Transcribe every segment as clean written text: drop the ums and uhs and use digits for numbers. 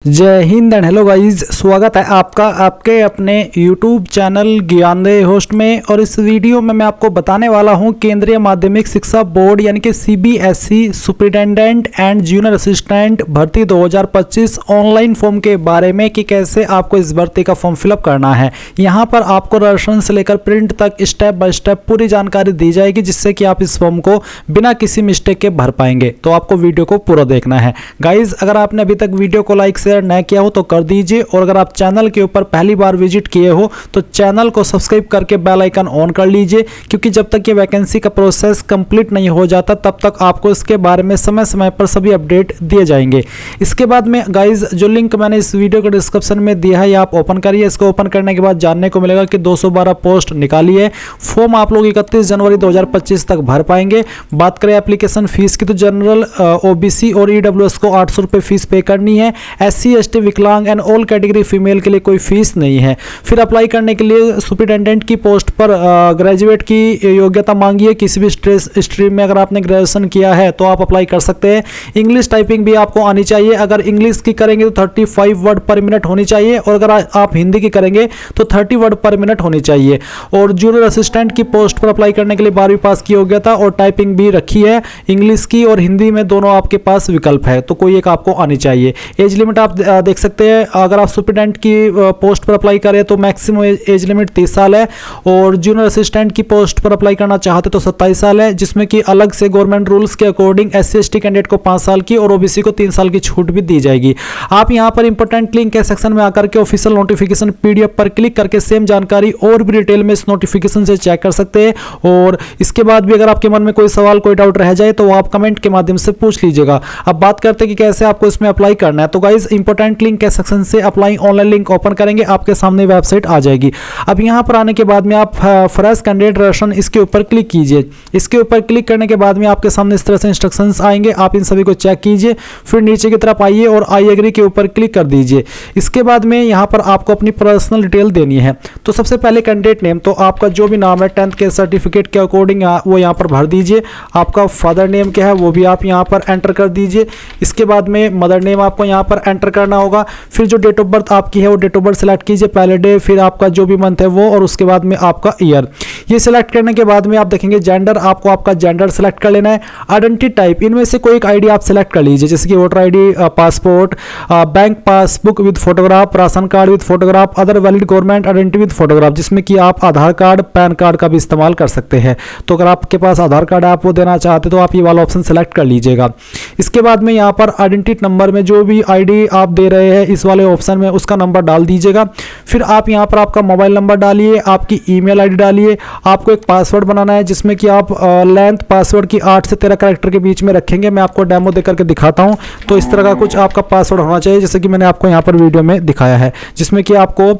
जय Hind and hello guys, स्वागत है आपका आपके अपने YouTube चैनल ज्ञानदे होस्ट में। और इस वीडियो में मैं आपको बताने वाला हूं केंद्रीय माध्यमिक शिक्षा बोर्ड यानी कि CBSE superintendent and junior assistant भर्ती 2025 ऑनलाइन फॉर्म के बारे में कि कैसे आपको इस भर्ती का फॉर्म फिलअप करना है। यहां पर आपको रजिस्ट्रेशन से लेकर प्रिंट तक स्टेप बाय स्टेप पूरी जानकारी दी जाएगी, जिससे कि आप इस फॉर्म को बिना किसी मिस्टेक के भर पाएंगे। तो आपको वीडियो को पूरा देखना है गाइज। अगर आपने अभी तक वीडियो को लाइक शेयर न किया हो तो कर दीजिए, और अगर आप चैनल के ऊपर पहली बार विजिट किए हो तो चैनल को सब्सक्राइब करके बेल आइकन ऑन कर लीजिए, क्योंकि जब तक ये वैकेंसी का प्रोसेस कंप्लीट नहीं हो जाता तब तक आपको इसके बारे में समय समय पर सभी अपडेट दिए जाएंगे। इसके बाद में गाइज जो लिंक मैंने इस वीडियो के डिस्क्रिप्शन में दिया है, ये आप ओपन करिए। इसको ओपन करने के बाद जानने को मिलेगा कि 212 पोस्ट निकाली है। फॉर्म आप लोग 31 जनवरी 2025 तक भर पाएंगे। बात करें एप्लीकेशन फीस की तो जनरल, OBC और EWS को 800 रुपये फीस पे करनी है। SC ST विकलांग एंड ऑल कैटेगरी फीमेल के लिए कोई फीस नहीं है। फिर अप्लाई करने के लिए सुपरिटेंडेंट की पोस्ट पर ग्रेजुएट की योग्यता मांगी है। किसी भी स्ट्रीम में अगर आपने ग्रेजुएशन किया है तो आप अप्लाई कर सकते हैं। इंग्लिश टाइपिंग भी आपको आनी चाहिए। अगर इंग्लिश की करेंगे तो 35 वर्ड पर मिनट होनी चाहिए, और अगर आप हिंदी की करेंगे तो 30 वर्ड पर मिनट होनी चाहिए। और जूनियर असिस्टेंट की पोस्ट पर अप्लाई करने के लिए 12वीं पास की योग्यता और टाइपिंग भी रखी है। इंग्लिश की और हिंदी में दोनों आपके पास विकल्प है, तो कोई एक आपको आनी चाहिए। एज लिमिट आप देख सकते हैं। अगर आप सुपरिटेंडेंट की पोस्ट पर अप्लाई करें तो मैक्सिमम एज लिमिट 30 साल है, और जूनियर असिस्टेंट की पोस्ट पर अप्लाई करना चाहते तो 27 साल है, जिसमें कि अलग से गवर्नमेंट रूल्स के अकॉर्डिंग SC ST कैंडिडेट को 5 साल की और OBC को 3 साल की छूट भी दी जाएगी। आप यहां पर इंपॉर्टेंट लिंक के सेक्शन में आकर के ऑफिशियल नोटिफिकेशन PDF पर क्लिक करके सेम जानकारी और भी डिटेल में इस नोटिफिकेशन से चेक कर सकते हैं। और इसके बाद भी अगर आपके मन में कोई सवाल कोई डाउट रह जाए तो आप कमेंट के माध्यम से पूछ लीजिएगा। अब बात करते हैं कि कैसे आपको इसमें अप्लाई करना है। तो गाइज इंपॉर्टेंट लिंक के सेक्शन से अप्लाई ऑनलाइन लिंक ओपन करेंगे, आपके सामने वेबसाइट आ जाएगी। अब यहां पर आने के बाद में आप फ्रेश कैंडिडेट रजिस्ट्रेशन इसके ऊपर क्लिक कीजिए। इसके ऊपर क्लिक करने के बाद में आपके सामने इस तरह से इंस्ट्रक्शंस आएंगे, आप इन सभी को चेक कीजिए। फिर नीचे की तरफ आइए और आई एग्री के ऊपर क्लिक कर दीजिए। इसके बाद में यहां पर आपको अपनी पर्सनल डिटेल देनी है। तो सबसे पहले कैंडिडेट नेम, तो आपका जो भी नाम है 10th के सर्टिफिकेट के अकॉर्डिंग वो यहां पर भर दीजिए। आपका फादर नेम क्या है वो भी आप यहां पर एंटर कर दीजिए। इसके बाद में मदर नेम आपको यहां पर एंटर करना होगा। फिर जो डेट ऑफ बर्थ आपकी है वो डेट ऑफ बर्थ सेलेक्ट कीजिए, पहले डे, फिर आपका जो भी मंथ है वो, और उसके बाद में आपका ईयर। ये सिलेक्ट करने के बाद में आप देखेंगे जेंडर, आपको आपका जेंडर सेलेक्ट कर लेना है। आइडेंटिटी टाइप, इनमें से कोई एक आईडी आप सेलेक्ट कर लीजिए, जैसे कि voter ID, passport, bank passbook with photograph, ration card with photograph, other valid government identity with photograph, जिसमें कि आप आधार कार्ड, पैन कार्ड का भी इस्तेमाल कर सकते हैं। तो अगर आपके पास आधार कार्ड है, आप वो देना चाहते तो आप ये वाला ऑप्शन सेलेक्ट कर लीजिएगा। इसके बाद में यहाँ पर आइडेंटिटी नंबर में जो भी आईडी आप दे रहे हैं इस वाले ऑप्शन में उसका नंबर डाल दीजिएगा। फिर आप यहाँ पर आपका मोबाइल नंबर डालिए, आपकी ईमेल आईडी डालिए। आपको एक पासवर्ड बनाना है, जिसमें कि आप लेंथ पासवर्ड की 8 से 13 कैरेक्टर के बीच में रखेंगे। मैं आपको डेमो दे करके दिखाता हूँ। तो इस तरह का कुछ आपका पासवर्ड होना चाहिए, जैसे कि मैंने आपको यहाँ पर वीडियो में दिखाया है, जिसमें कि आपको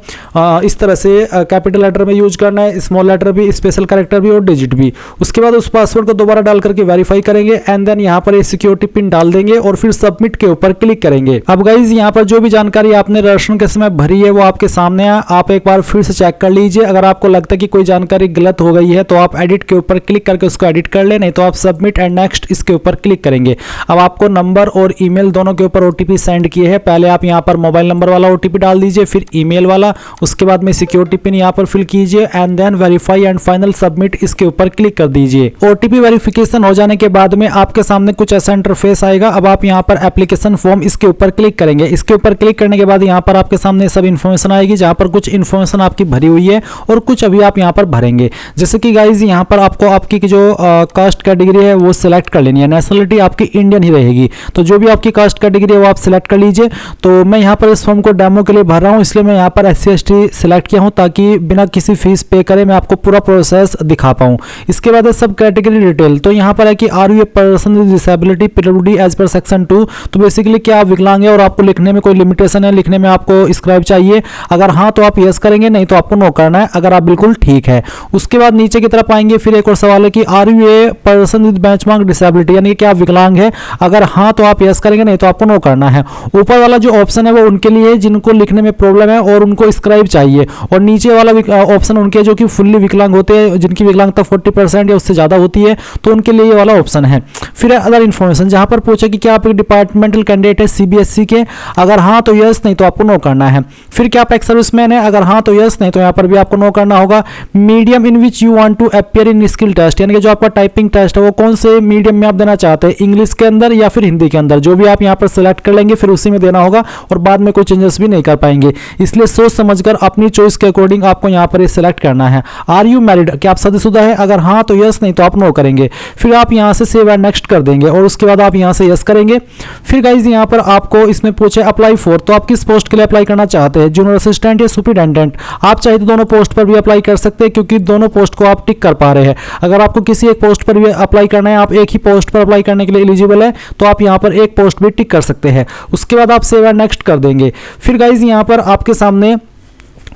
इस तरह से कैपिटल लेटर में यूज करना है, स्मॉल लेटर भी, स्पेशल कैरेक्टर भी और डिजिट भी। उसके बाद उस पासवर्ड को दोबारा डाल करके वेरीफाई करेंगे, एंड देन यहाँ पर ये सिक्योरिटी पिन डाल देंगे और फिर सबमिट के ऊपर क्लिक करेंगे। अब गाइज यहाँ पर जो भी जानकारी आपने रजिस्ट्रेशन के समय भरी है वो आपके सामने है। आप एक बार फिर से चेक कर लीजिए। अगर आपको लगता है कि कोई जानकारी गलत हो गई है तो आप एडिट के ऊपर क्लिक करके उसको एडिट कर ले, नहीं तो आप सबमिट एंड नेक्स्ट इसके ऊपर क्लिक करेंगे। अब आपको नंबर और ईमेल दोनों के ऊपर OTP सेंड किए हैं। पहले आप यहाँ पर मोबाइल नंबर वाला OTP डाल दीजिए, फिर ईमेल वाला, उसके बाद में सिक्योरिटी पिन यहाँ पर फिल कीजिए, and then verify and final submit इसके ऊपर क्लिक कर दीजिए। OTP वेरिफिकेशन हो जाने के बाद में आपके सामने कुछ ऐसा इंटरफेस आएगा। अब आप यहाँ पर एप्लीकेशन फॉर्म इसके ऊपर क्लिक करेंगे। इसके ऊपर क्लिक करने के बाद यहाँ पर आपके सामने सब इन्फॉर्मेशन आएगी, जहाँ पर कुछ इन्फॉर्मेशन आपकी भरी हुई है और कुछ अभी आप यहाँ पर भरेंगे। जैसे कि गाइज यहाँ पर आपको आपकी जो कास्ट कैटेगरी है वो सिलेक्ट कर लेनी है। नेशनलिटी आपकी इंडियन ही रहेगी, तो जो भी आपकी कास्ट कैटेगरी है वो आप सिलेक्ट कर लीजिए। तो मैं यहाँ पर इस फॉर्म को डेमो के लिए भर रहा हूँ, इसलिए मैं यहाँ पर SC ST सिलेक्ट किया हूँ, ताकि बिना किसी फीस पे करे मैं आपको पूरा प्रोसेस दिखा पाऊँ। इसके बाद है सब कैटेगरी डिटेल। तो यहाँ पर है कि are you a person with disability PWD as per section 2। तो बेसिकली क्या आप विकलांग है और आपको लिखने में कोई लिमिटेशन है, लिखने में आपको स्क्राइब चाहिए। अगर हाँ तो आप यस करेंगे, नहीं तो आपको नो करना है, अगर आप बिल्कुल ठीक है। उसके बाद नीचे की तरफ आएंगे, फिर एक और सवाल है कि are you a person with benchmark disability, यानी कि क्या आप विकलांग है। अगर हाँ तो आप यस करेंगे, नहीं तो आपको नो करना है। ऊपर वाला जो ऑप्शन है वो उनके लिए है जिनको लिखने में प्रॉब्लम है और उनको स्क्राइब चाहिए, और नीचे वाला ऑप्शन उनके जो कि फुल्ली विकलांग होते हैं, जिनकी विकलांगता 40% या उससे ज्यादा होती है, तो उनके लिए ये वाला ऑप्शन है। फिर अदर इन्फॉर्मेशन, जहां पर पूछा कि क्या आप एक डिपार्टमेंटल कैंडिडेट है CBSE के, अगर हाँ तो यस, नहीं तो आपको नो करना है। फिर क्या आप एक सर्विसमैन है, अगर हाँ तो यस, नहीं तो यहाँ पर भी आपको नो करना होगा। Medium in which you want to appear in skill test, यानी कि जो आपका टाइपिंग टेस्ट है वो कौन से मीडियम में आप देना चाहते हैं, इंग्लिश के अंदर या फिर हिंदी के अंदर, जो भी आप यहाँ पर सिलेक्ट कर लेंगे फिर उसी में देना होगा और बाद में कोई चेंजेस भी नहीं कर पाएंगे। इसलिए सोच समझकर अपनी चॉइस के अकॉर्डिंग आपको यहाँ पर सिलेक्ट करना है। आर यू मैरिड, क्या आप शादीशुदा है, अगर हाँ तो यस, नहीं तो आप नो करेंगे। फिर आप यहाँ से सेव एंड नेक्स्ट कर देंगे और उसके बाद आप यहाँ से यस करेंगे। फिर गाइज यहाँ पर आपको इसमें पूछे अप्लाई फॉर, तो आप किस पोस्ट के लिए अप्लाई करना चाहते हैं, जूनियर असिस्टेंट या सुपरिटेंडेंट। आप चाहे तो दोनों पोस्ट पर भी अप्लाई कर सकते हैं क्योंकि दोनों पोस्ट को आप टिक कर पा रहे हैं। अगर आपको किसी एक पोस्ट पर भी अप्लाई करना है, आप एक ही पोस्ट पर अप्लाई करने के लिए एलिजिबल है, तो आप यहाँ पर एक पोस्ट भी टिक कर सकते हैं। उसके बाद आप सेव एंड नेक्स्ट कर देंगे। फिर गाइज यहाँ पर आपके सामने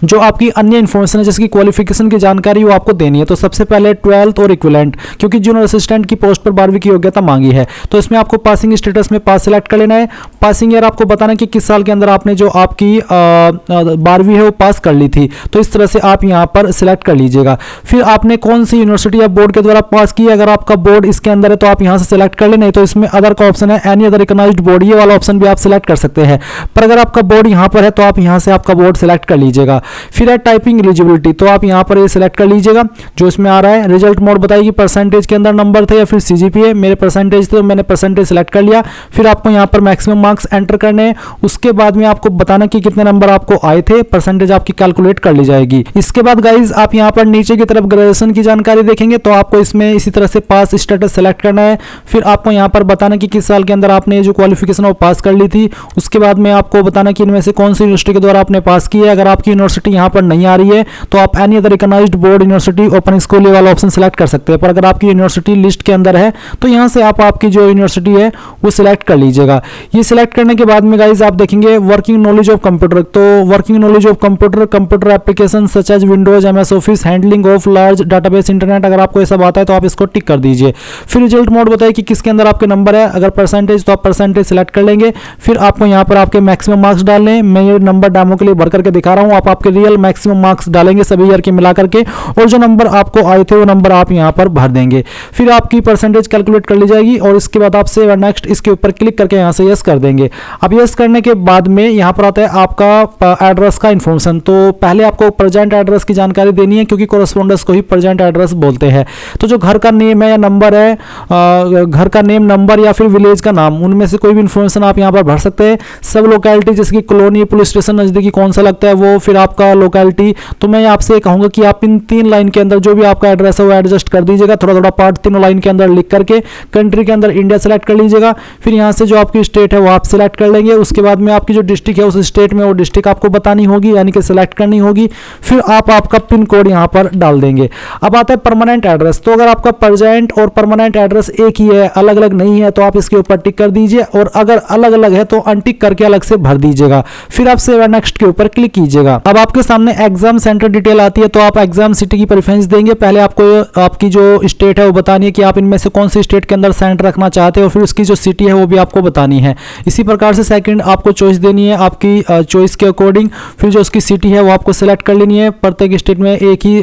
जो आपकी अन्य इन्फॉर्मेशन है जैसे कि क्वालिफिकेशन की जानकारी वो आपको देनी है। तो सबसे पहले 12th और इक्विवेलेंट, क्योंकि जूनियर असिस्टेंट की पोस्ट पर 12वीं की योग्यता मांगी है, तो इसमें आपको पासिंग स्टेटस में पास सिलेक्ट कर लेना है। पासिंग ईयर आपको बताना है कि किस साल के अंदर आपने जो आपकी 12वीं है वो पास कर ली थी, तो इस तरह से आप यहाँ पर सिलेक्ट कर लीजिएगा। फिर आपने कौन सी यूनिवर्सिटी या बोर्ड के द्वारा पास की है, अगर आपका बोर्ड इसके अंदर है तो आप यहाँ से सिलेक्ट कर लें, नहीं तो इसमें अदर का ऑप्शन है, एनी अदर रिकॉग्नाइज्ड बोर्ड, ये वाला ऑप्शन भी आप सिलेक्ट कर सकते हैं। पर अगर आपका बोर्ड यहाँ पर है तो आप यहाँ से आपका बोर्ड सिलेक्ट कर लीजिएगा। फिर है टाइपिंग एलिजिबिलिटी, तो आप यहाँ पर ये सिलेक्ट कर लीजिएगा जो इसमें आ रहा है। रिजल्ट मोड बताइए परसेंटेज के अंदर नंबर थे या फिर सीजीपीए, मेरे परसेंटेज थे तो मैंने परसेंटेज सिलेक्ट कर लिया। फिर आपको यहाँ पर मैक्सिमम मार्क्स एंटर करने हैं। उसके बाद में आपको बताना कि कितने नंबर आपको आए थे, परसेंटेज आपकी कैलकुलेट कर ली जाएगी। इसके बाद गाइज आप यहाँ पर नीचे की तरफ ग्रेजुएशन की जानकारी देखेंगे तो आपको इसमें इसी तरह से पास स्टेटस सेलेक्ट करना है। फिर आपको यहाँ पर बताना कि किस साल के अंदर आपने जो क्वालिफिकेशन वो पास कर ली थी। उसके बाद में आपको बताना कि इनमें से कौन सी यूनिवर्सिटी के द्वारा आपने पास की है। अगर आपकी यूनिवर्सिटी यहाँ पर नहीं आ रही है तो आप any other recognised board, university, open school ये वाला ऑप्शन सेलेक्ट कर सकते हैं। पर अगर आपकी यूनिवर्सिटी लिस्ट के अंदर है तो यहाँ से आप आपकी जो यूनिवर्सिटी है वो सिलेक्ट कर लीजिएगा। ये सिलेक्ट करने के बाद में गाइज आप देखेंगे वर्किंग नॉलेज ऑफ कंप्यूटर, तो working knowledge of computer, computer application such as Windows, MS Office, handling of large database, internet, अगर आपको ऐसा आता है तो आप इसको टिक कर दीजिए। फिर रिजल्ट मोड बताइए कि किसके अंदर आपके नंबर है, अगर परसेंटेज तो आप परसेंटेज सिलेक्ट कर लेंगे। फिर आपको यहाँ पर आपके मैक्सिमम मार्क्स डालने हैं। मैं ये नंबर डेमो के लिए भर करके दिखा रहा हूँ, आप आपके रियल मैक्सिमम मार्क्स डालेंगे सभी ईयर के मिला करके, और जो नंबर आपको आए थे वो नंबर आप यहाँ पर भर देंगे। फिर आपकी परसेंटेज कैलकुलेट कर ली जाएगी और इसके बाद आप सेव एंड नेक्स्ट इसके ऊपर क्लिक करके यहाँ से यस कर देंगे। अब यस करने के बाद में यहाँ पर आता है आपका एड्रेस का इन्फॉर्मेशन। तो पहले आपको प्रेजेंट एड्रेस की जानकारी देनी है क्योंकि कोरेस्पोंडेंस को ही प्रेजेंट एड्रेस बोलते हैं। तो जो घर का नेम है या नंबर है, घर का नेम, नंबर या फिर विलेज का नाम, उनमें से कोई भी इन्फॉर्मेशन आप यहाँ पर भर सकते हैं। सब लोकेलिटी जैसे कि कॉलोनी, पुलिस स्टेशन नज़दीकी कौन सा लगता है वो, फिर आपका लोकेलिटी। तो मैं आपसे कहूँगा कि आप इन 3 लाइन के अंदर जो भी आपका एड्रेस है वो एडजस्ट कर दीजिएगा, थोड़ा थोड़ा पार्ट तीनों लाइन के अंदर लिख करके। कंट्री के अंदर इंडिया सेलेक्ट कर लीजिएगा। फिर यहाँ से जो आपकी स्टेट है वो आप सिलेक्ट कर लेंगे। उसके बाद में आपकी जो डिस्ट्रिक्ट है उस स्टेट में वो डिस्ट्रिक्ट आपको बतानी होगी, यानी कि सिलेक्ट करनी होगी। फिर आप आपका पिन कोड यहाँ पर डाल देंगे। अब आता है परमानेंट एड्रेस। तो अगर आपका प्रेजेंट और परमानेंट एड्रेस एक ही है, अलग अलग नहीं है, तो आप इसके ऊपर टिक कर दीजिए, और अगर अलग अलग है तो अनटिक करके अलग से भर दीजिएगा। फिर आप सेव एंड नेक्स्ट के ऊपर क्लिक कीजिएगा। अब आपके सामने एग्जाम सेंटर डिटेल आती है, तो आप एग्जाम सिटी की प्रेफरेंस देंगे। पहले आपको आपकी जो स्टेट है वो बतानी है कि आप इनमें से कौन सी स्टेट के अंदर सेंटर रखना चाहते हो, फिर उसकी जो सिटी है वो भी आपको बतानी है। इसी प्रकार से सेकंड आपको चॉइस देनी है आपकी चॉइस के अकॉर्डिंग। फिर जो उसकी सिटी है वो आपको सेलेक्ट कर लेनी है। प्रत्येक स्टेट में एक ही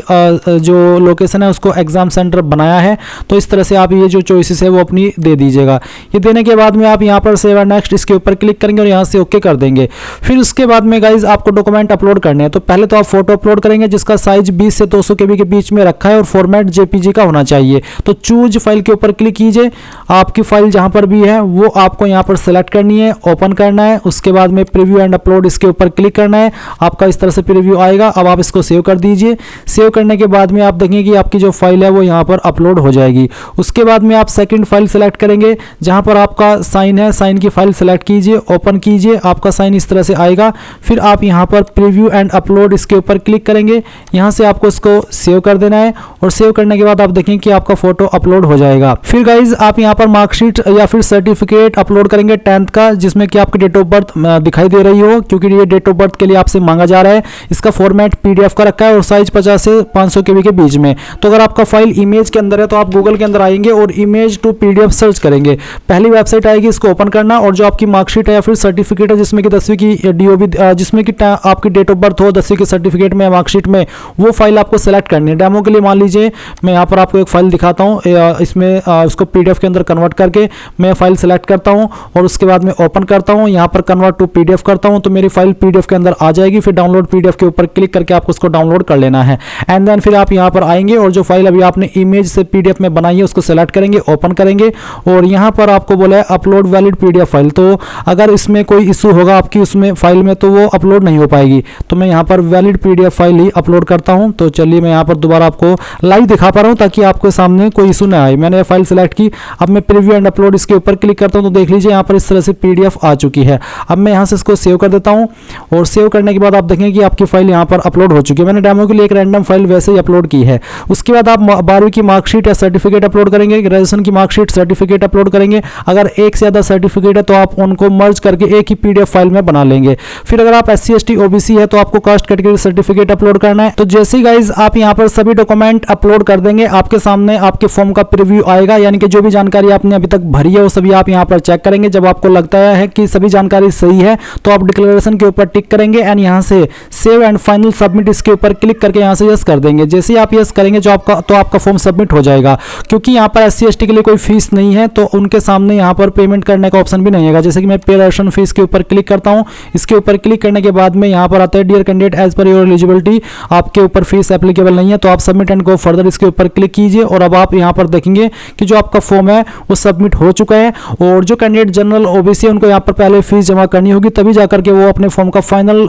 जो लोकेशन है उसको एग्जाम सेंटर बनाया है, तो इस तरह से आप ये जो चॉइसेस है वो अपनी दे दीजिएगा। ये देने के बाद में आप यहाँ पर सेव एंड नेक्स्ट इसके ऊपर क्लिक करेंगे और यहाँ से ओके कर देंगे। फिर उसके बाद में गाइज आपको डॉक्यूमेंट अपलोड करने हैं। तो पहले तो आप फोटो अपलोड करेंगे जिसका साइज 20 से 200 KB के बीच में रखा है और फॉर्मेट JPG का होना चाहिए। तो चूज फाइल के ऊपर क्लिक कीजिए। आपकी फाइल जहां पर भी है वो आपको यहां पर सेलेक्ट करनी है, ओपन करना है। उसके बाद में प्रीव्यू एंड अपलोड इसके ऊपर क्लिक करना है। आपका इस तरह से प्रीव्यू आएगा। अब आप इसको सेव कर दीजिए। सेव करने के बाद में आप देखेंगे कि आपकी जो फाइल है वो यहाँ पर अपलोड हो जाएगी। उसके बाद में आप सेकंड फाइल सेलेक्ट करेंगे जहां पर आपका साइन है, साइन की फाइल सेलेक्ट कीजिए, ओपन कीजिए। आपका साइन इस तरह से आएगा। फिर आप यहाँ पर प्रीव्यू एंड अपलोड इसके ऊपर क्लिक करेंगे। यहाँ से आपको इसको सेव कर देना है और सेव करने के बाद आप देखेंगे कि आपका फोटो अपलोड हो जाएगा। फिर गाइज आप यहाँ पर मार्कशीट या फिर सर्टिफिकेट अपलोड करेंगे 10th का, जिसमें कि आपकी डेट ऑफ बर्थ दिखाई दे रही हो, क्योंकि ये डेट ऑफ बर्थ के लिए आपसे मांगा जा रहा है। इसका फॉर्मेट PDF का रखा है और साइज 50 से 500 KB के बीच में। तो अगर आपका फाइल इमेज के अंदर है तो आप गूगल के अंदर आएंगे और इमेज टू PDF सर्च करेंगे। पहली वेबसाइट आएगी, इसको ओपन करना, और जो आपकी मार्कशीट है या फिर सर्टिफिकेट है जिसमें कि 10वीं की DOB जिसमें कि आपकी डेट ऑफ बर्थ हो हो 10वीं के सर्टिफिकेट में, मार्कशीट में, वो फाइल आपको सेलेक्ट करनी है। डेमो के लिए मान लीजिए मैं यहाँ पर आपको एक फाइल दिखाता हूँ, इसमें उसको PDF के अंदर कन्वर्ट करके मैं फाइल सेलेक्ट करता हूँ और उसके बाद में ओपन करता हूँ, यहाँ पर कन्वर्ट टू PDF करता हूँ तो मेरी फाइल PDF के अंदर आ जाएगी। फिर डाउनलोड PDF के ऊपर क्लिक करके आपको उसको डाउनलोड कर लेना है एंड देन फिर आप यहाँ पर आएंगे और जो फाइल अभी आपने इमेज से PDF में बनाई है उसको सेलेक्ट करेंगे, ओपन करेंगे और यहाँ पर आपको बोला है अपलोड वैलिड PDF फाइल। तो अगर इसमें कोई इशू होगा आपकी उसमें फाइल में तो वो अपलोड नहीं हो पाएगी। तो मैं यहाँ पर वैलिड PDF फाइल ही अपलोड करता हूँ। तो चलिए मैं यहाँ पर दोबारा आपको लाइव दिखा पा रहा हूँ ताकि आपके सामने कोई इशू ना आए। मैंने फाइल सेलेक्ट की, अब मैं प्रीव्यू एंड अपलोड इसके ऊपर क्लिक करता हूँ तो देख लीजिए यहाँ पर इस तरह से PDF आ चुकी है। अब मैं यहाँ से इसको सेव कर देता हूँ और सेव करने के बाद आप देखेंगे कि आपकी फाइल यहाँ पर अपलोड हो चुकी है। मैंने डेमो के लिए एक रैंडम फाइल वैसे ही अपलोड की है। उसके बाद आप 12वीं की मार्कशीट या सर्टिफिकेट अपलोड करेंगे, ग्रेजुएशन की मार्कशीट सर्टिफिकेट अपलोड करेंगे। अगर एक से ज़्यादा सर्टिफिकेट है तो आप उनको मर्ज करके एक ही PDF फाइल में बना लेंगे। फिर अगर आप SC ST OBC है तो आपको कास्ट कैटेगरी सर्टिफिकेट अपलोड करना है। तो जैसे ही गाइज आप यहाँ पर सभी डॉक्यूमेंट अपलोड कर देंगे आपके सामने आपके फॉर्म का प्रीव्यू आएगा, यानी कि जो भी जानकारी आपने अभी तक भरी है वो सभी आप यहाँ पर चेक करेंगे। जब आपको लगता है कि सभी जानकारी सही है तो आप डिक्लेरेशन के ऊपर टिक करेंगे एंड यहाँ से सेव एंड फाइनल सबमिट इसके ऊपर क्लिक करके यहाँ से यस कर देंगे। जैसे ही आप यस करेंगे जो आपका फॉर्म सबमिट हो जाएगा। क्योंकि यहाँ पर SC ST के लिए कोई फीस नहीं है तो उनके सामने यहाँ पर पेमेंट करने का ऑप्शन भी नहीं है। जैसे कि मैं पे रेशन फीस के ऊपर क्लिक करता हूँ, इसके ऊपर क्लिक करने के बाद में यहाँ पर आता है dear candidate as per your eligibility, आपके ऊपर फीस एप्लीकेबल नहीं है तो आप सबमिट एंड गो फर्दर इसके ऊपर क्लिक कीजिए और अब आप यहाँ पर देखेंगे कि जो आपका फॉर्म है वो सबमिट हो चुका है। और जो कैंडिडेट जनरल OBC है उनको यहाँ पर पहले फीस जमा करनी होगी तभी जाकर के वो अपने फॉर्म का फाइनल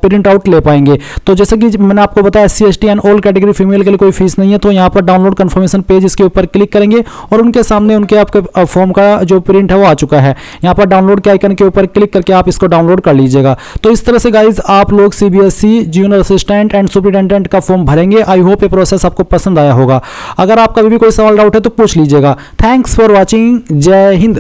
प्रिंट आउट ले पाएंगे। तो जैसे कि मैंने आपको बताया SC ST and all category female के लिए कोई फीस नहीं है। तो यहाँ पर डाउनलोड कंफर्मेशन पेज इसके ऊपर क्लिक करेंगे और उनके सामने उनके आपके फॉर्म का जो प्रिंट है वो आ चुका है। यहाँ पर डाउनलोड के आइकन के ऊपर क्लिक करके आप इसको डाउनलोड कर लीजिएगा। तो इस तरह से गाइज आप लोग CBSE junior assistant and superintendent का फॉर्म भरेंगे। आई होप ये प्रोसेस आपको पसंद आया होगा। अगर आपका भी कोई सवाल डाउट है तो पूछ लीजिएगा। Thanks for watching. जय हिंद।